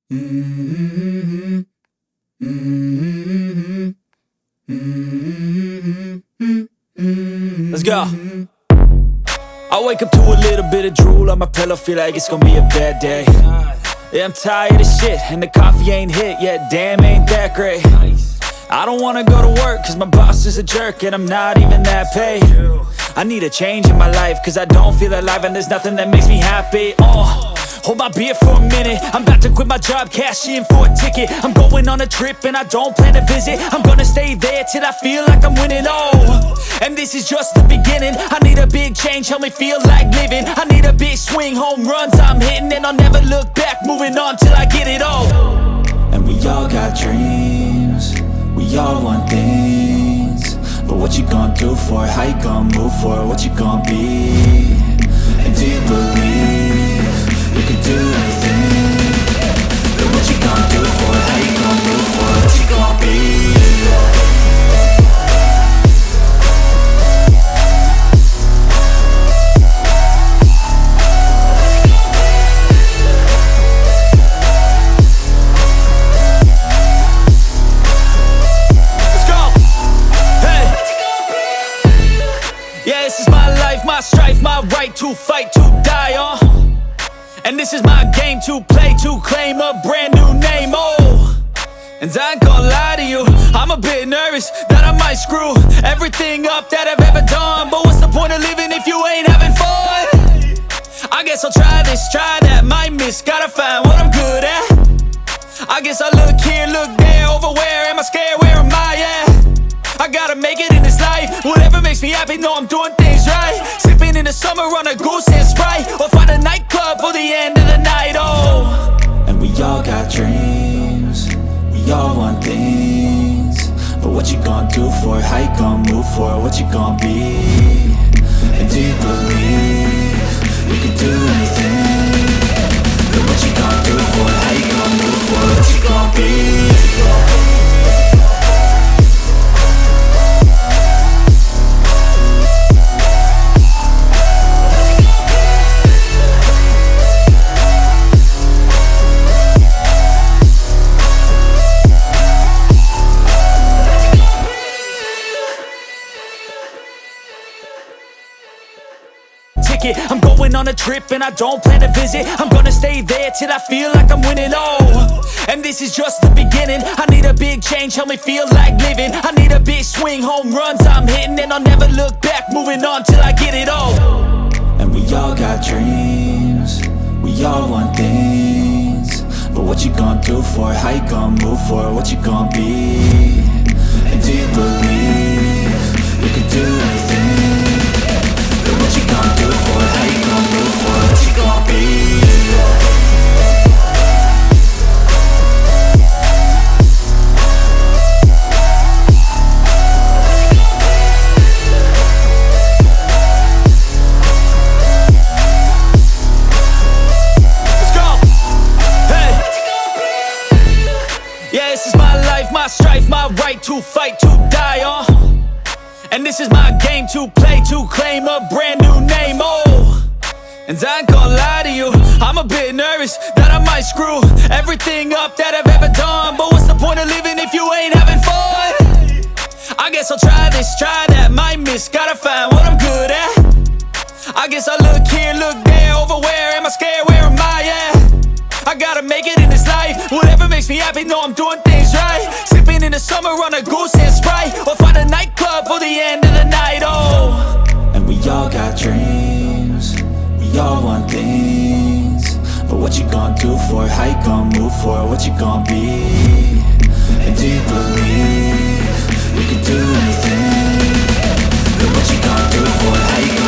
Mm-hmm. Mm-hmm. Mm-hmm. Let's go. I wake up to a little bit of drool on my pillow, feel like it's gonna be a bad day. Yeah, I'm tired of shit, and the coffee ain't hit yet, damn, ain't that great. I don't wanna go to work, cause my boss is a jerk, and I'm not even that paid. I need a change in my life, cause I don't feel alive, and there's nothing that makes me happy. Hold my beer for a minute, I'm about to quit my job, cash in for a ticket. I'm going on a trip and I don't plan to visit. I'm gonna stay there till I feel like I'm winning, and this is just the beginning. I need a big change, help me feel like living. I need a big swing, home runs I'm hitting, and I'll never look back, moving on till I get it all. And we all got dreams, we all want things, but what you gonna do for it? How you gonna move for it? What you gonna be? And do you believe you can do anything? But what you gonna do for it? How you gonna move for it? What you gonna be? Yeah, this is my life, my strife, my right to fight, to die on. And this is my game to play, to claim a brand new name, And I ain't gonna lie to you, I'm a bit nervous that I might screw everything up that I've ever done. But what's the point of living if you ain't having fun? I guess I'll try this, try that, might miss, gotta find what I'm good at. I guess I look here, look there, over where am I scared, where am I at? I gotta make it in this life, whatever makes me happy, know I'm doing things right. Sipping in the summer on a goose and Sprite, or find a nightclub for the end of the night, And we all got dreams, we all want things, but what you gonna do for it? How you gonna move for it? What you gonna be? And do you believe you can do anything? But what you gonna do for it? How you gonna move for it? What you gonna be? I'm going on a trip and I don't plan to visit. I'm gonna stay there till I feel like I'm winning, and this is just the beginning. I need a big change, help me feel like living. I need a big swing, home runs I'm hitting, and I'll never look back, moving on till I get it all. And we all got dreams, we all want things, but what you gonna do for it? How you gonna move for it? What you gonna be? And do you believe you can do anything? What you gonna do for it? How you gonna move for it? What you gonna be? Let's go! Hey! Yeah, this is my life, my strife, my right to fight, to die on. And this is my game to play, to claim a brand new name, And I ain't gonna lie to you, I'm a bit nervous that I might screw everything up that I've ever done. But what's the point of living if you ain't having fun? I guess I'll try this, try that, might miss, gotta find what I'm good at. I guess I look here, look there, over where am I scared, where am I at? I gotta make it in this life, whatever makes me happy, know I'm doing things right. Sipping in the summer on a goose and Sprite, or find a nightclub for the end of the night, And we all got dreams, we all want things, but what you gonna do for it? How you gonna move for it? What you gonna be? And do you believe you can do anything? But what you gonna do for it? How you gonna